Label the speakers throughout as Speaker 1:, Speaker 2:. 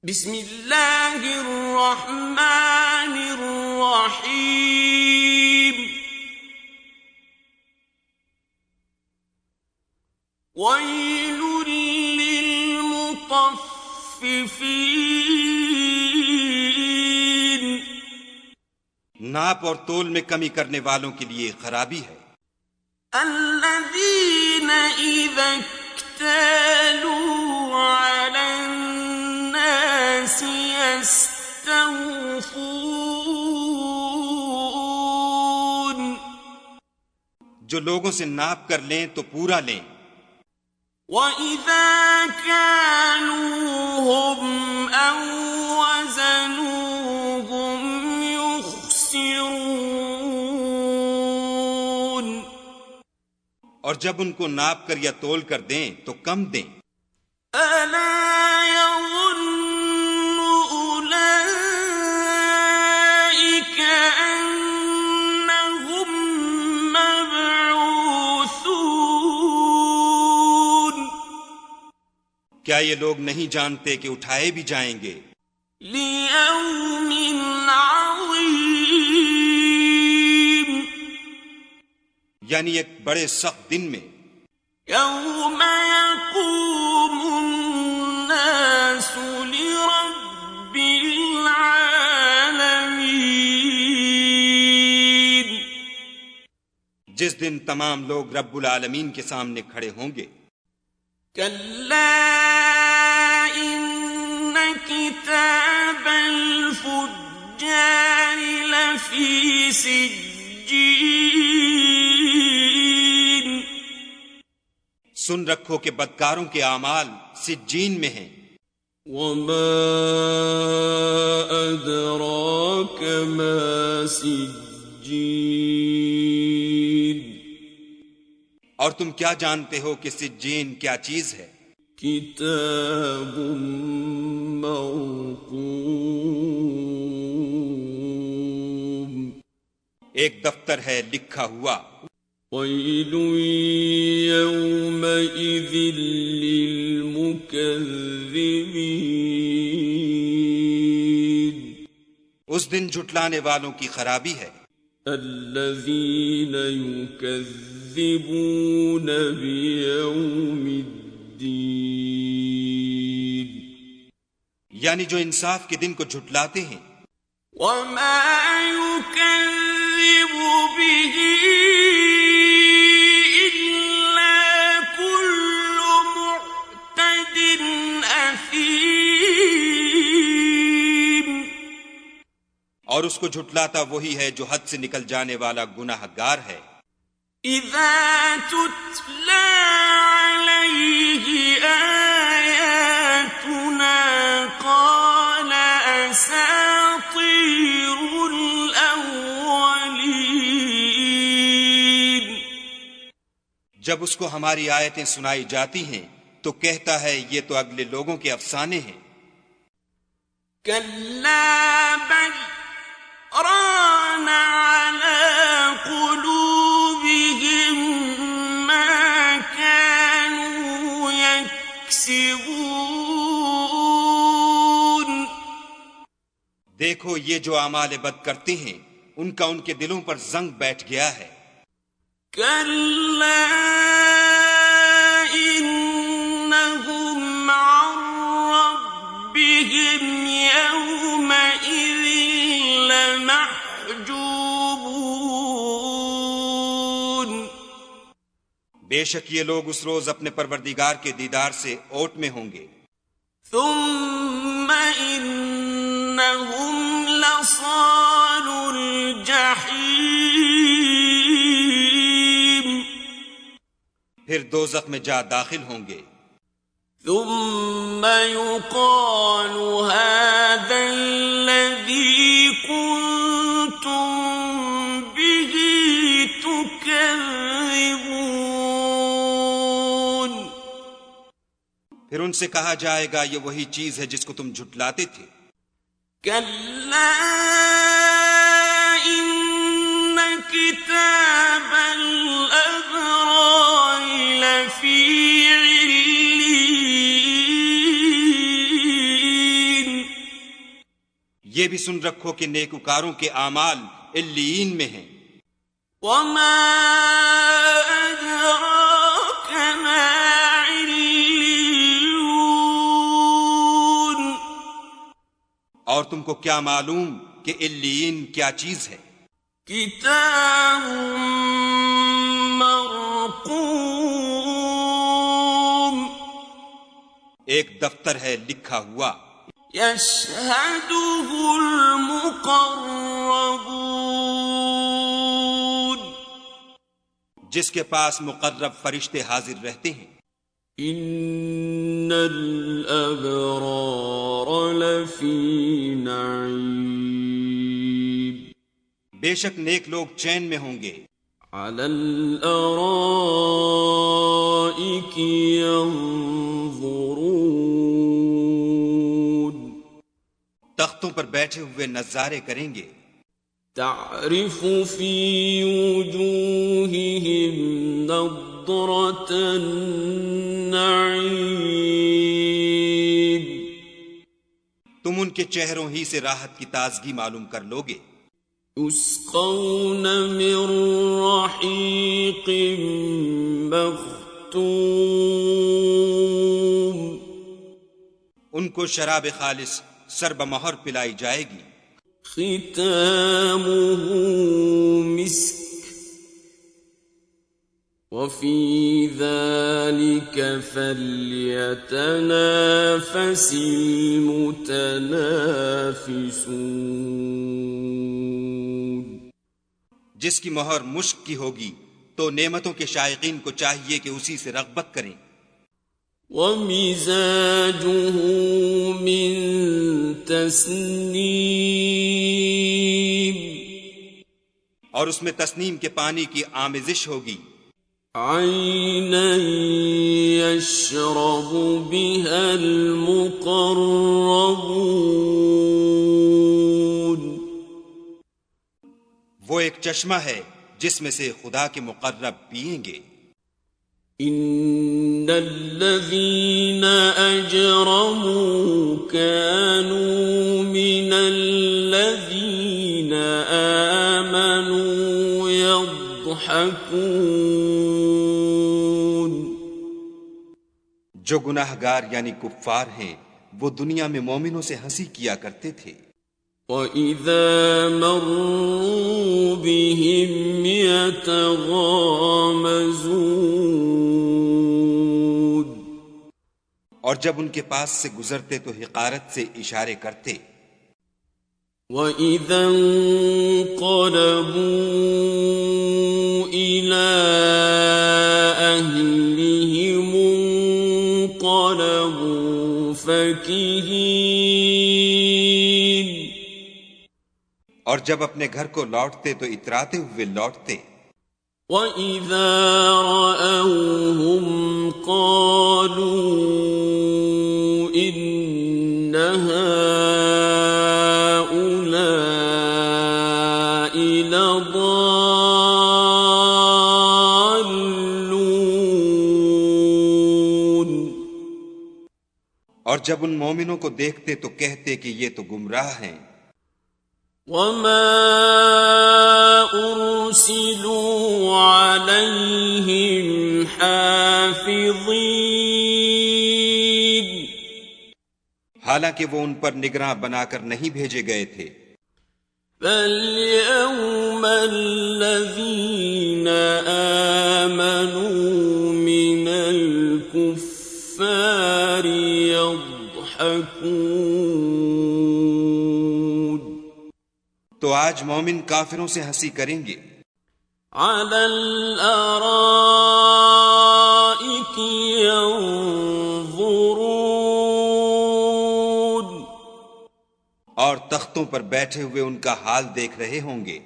Speaker 1: بسم اللہ الرحمن الرحیم ویل للمطففین،
Speaker 2: ناپ اور تول میں کمی کرنے والوں کے لیے خرابی ہے۔
Speaker 1: الذین اذا اکتالوا علی الناس یستوفون،
Speaker 2: جو لوگوں سے ناپ کر لیں تو پورا لیں،
Speaker 1: وَإِذَا كَالُوهُمْ أَو وَّزَنُوهُمْ يُخْسِرُونَ،
Speaker 2: اور جب ان کو ناپ کر یا تول کر دیں تو کم دیں۔
Speaker 1: أَلَا يَظُنُّ أُولَئِكَ أَنَّهُمْ مَبْعُوثُونَ،
Speaker 2: کیا یہ لوگ نہیں جانتے کہ اٹھائے بھی جائیں گے
Speaker 1: لِيَوْمٍ عَظِيمٍ،
Speaker 2: یعنی ایک بڑے سخت دن میں،
Speaker 1: يَوْمَ يَقُومُ النَّاسُ لِرَبِّ الْعَالَمِينَ،
Speaker 2: جس دن تمام لوگ رب العالمین کے سامنے کھڑے ہوں گے۔
Speaker 1: كَلَّا إِنَّ كِتَابَ الْفُجَّارِ لَفِي سِجِّينٍ،
Speaker 2: سن رکھو کہ بدکاروں کے اعمال سجین میں ہیں۔
Speaker 1: وَمَا أَدْرَاكَ مَا سِجِّينٌ،
Speaker 2: اور تم کیا جانتے ہو کہ سجین کیا چیز ہے؟
Speaker 1: کتاب مرقوم،
Speaker 2: ایک دفتر ہے لکھا ہوا۔
Speaker 1: ویل یومئذ للمکذبین،
Speaker 2: اس دن جھٹلانے والوں کی خرابی ہے۔
Speaker 1: الذین یکذبون بیوم الدین،
Speaker 2: یعنی جو انصاف کے دن کو جھٹلاتے ہیں۔
Speaker 1: وما يكذب به إلا كل معتد أثيم،
Speaker 2: اور اس کو جھٹلاتا وہی ہے جو حد سے نکل جانے والا گناہ گار ہے۔
Speaker 1: إذا تتلى عليه آياتنا قال أساطير الأولين،
Speaker 2: جب اس کو ہماری آیتیں سنائی جاتی ہیں تو کہتا ہے یہ تو اگلے لوگوں کے افسانے ہیں۔
Speaker 1: كلا بل ران على قلوبهم ما كانوا يكسبون،
Speaker 2: دیکھو یہ جو اعمال بد کرتے ہیں ان کا ان کے دلوں پر زنگ بیٹھ گیا ہے۔
Speaker 1: كلا إنهم عن ربهم يومئذ لمحجوبون،
Speaker 2: بے شک یہ لوگ اس روز اپنے پروردگار کے دیدار سے اوٹ میں ہوں گے۔
Speaker 1: ثم إنهم لصالو الجحیم،
Speaker 2: پھر دوزخ میں جا داخل ہوں گے۔
Speaker 1: ثم يقال هذا الذي كنتم به تكذبون،
Speaker 2: پھر ان سے کہا جائے گا یہ وہی چیز ہے جس کو تم جھٹلاتے تھے۔
Speaker 1: كلا إن كتاب الأبرار لفي عليين،
Speaker 2: یہ بھی سن رکھو کہ نیکوکاروں کے اعمال علیین میں ہیں۔
Speaker 1: وما أدراك ما عليون
Speaker 2: اور تم کو کیا معلوم کہ علیین کیا چیز ہے؟
Speaker 1: کتاب مرقوم
Speaker 2: ایک دفتر ہے لکھا ہوا،
Speaker 1: يشهده المقربون
Speaker 2: جس کے پاس مقرب فرشتے حاضر رہتے ہیں۔
Speaker 1: ان الابرار لفی نعیم
Speaker 2: بے شک نیک لوگ چین میں ہوں گے،
Speaker 1: علی الارائک ينظرون
Speaker 2: تختوں پر بیٹھے ہوئے نظارے کریں گے۔
Speaker 1: تعرف فی وجوہہم نضرة النعیم
Speaker 2: تم ان کے چہروں ہی سے راحت کی تازگی معلوم کر لوگے۔
Speaker 1: یسقون من رحیق مختوم
Speaker 2: ان کو شراب خالص سر بمہر پلائی جائے گی،
Speaker 1: ختامه مسک وفی ذلك فلیتنافس المتنافسون
Speaker 2: جس کی مہر مشک کی ہوگی تو نعمتوں کے شائقین کو چاہیے کہ اسی سے رغبت کریں۔
Speaker 1: ومزاجه من تسنیم
Speaker 2: اور اس میں تسنیم کے پانی کی آمیزش ہوگی،
Speaker 1: عینا یشرب بها المقربون
Speaker 2: وہ ایک چشمہ ہے جس میں سے خدا کے مقرب پئیں گے۔
Speaker 1: ان الذین اجرموا كانوا من الذین آمنوا يضحكون
Speaker 2: جو گناہ گار یعنی کفار ہیں وہ دنیا میں مومنوں سے ہنسی کیا کرتے تھے۔
Speaker 1: وَإِذَا مَرُّوا بِهِمْ يَتَغَامَزُونَ
Speaker 2: اور جب ان کے پاس سے گزرتے تو حقارت سے اشارے کرتے۔
Speaker 1: وَإِذَا انقلبوا إِلَىٰ أَهْلِهِمُ انقلبوا فَكِهِينَ
Speaker 2: اور جب اپنے گھر کو لوٹتے تو اتراتے ہوئے لوٹتے۔
Speaker 1: وَإِذَا رَأَوْهُمْ قَالُوا إِنَّ هَٰؤُلَاءِ لَضَالُّونَ
Speaker 2: اور جب ان مومنوں کو دیکھتے تو کہتے کہ یہ تو گمراہ ہیں۔
Speaker 1: وَمَا أُرْسِلُوا عَلَيْهِمْ حَافِظِينَ
Speaker 2: حالانکہ وہ ان پر نگراں بنا کر نہیں بھیجے گئے تھے۔
Speaker 1: فَالْيَوْمَ الَّذِينَ آمَنُوا مِنَ الْكُفَّارِ يَضْحَكُونَ
Speaker 2: تو آج مومن کافروں سے ہنسی کریں گے۔
Speaker 1: عَلَى الْأَرَائِكِ يَنظُرُونَ
Speaker 2: اور تختوں پر بیٹھے ہوئے ان کا حال دیکھ رہے ہوں گے۔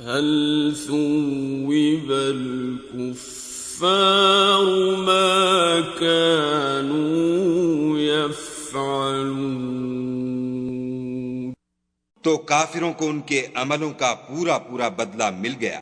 Speaker 1: هَلْ ثُوِّبَ الْكُفَّارُ مَا كَانُوا يَفْعَلُونَ
Speaker 2: تو کافروں کو ان کے عملوں کا پورا پورا بدلہ مل گیا۔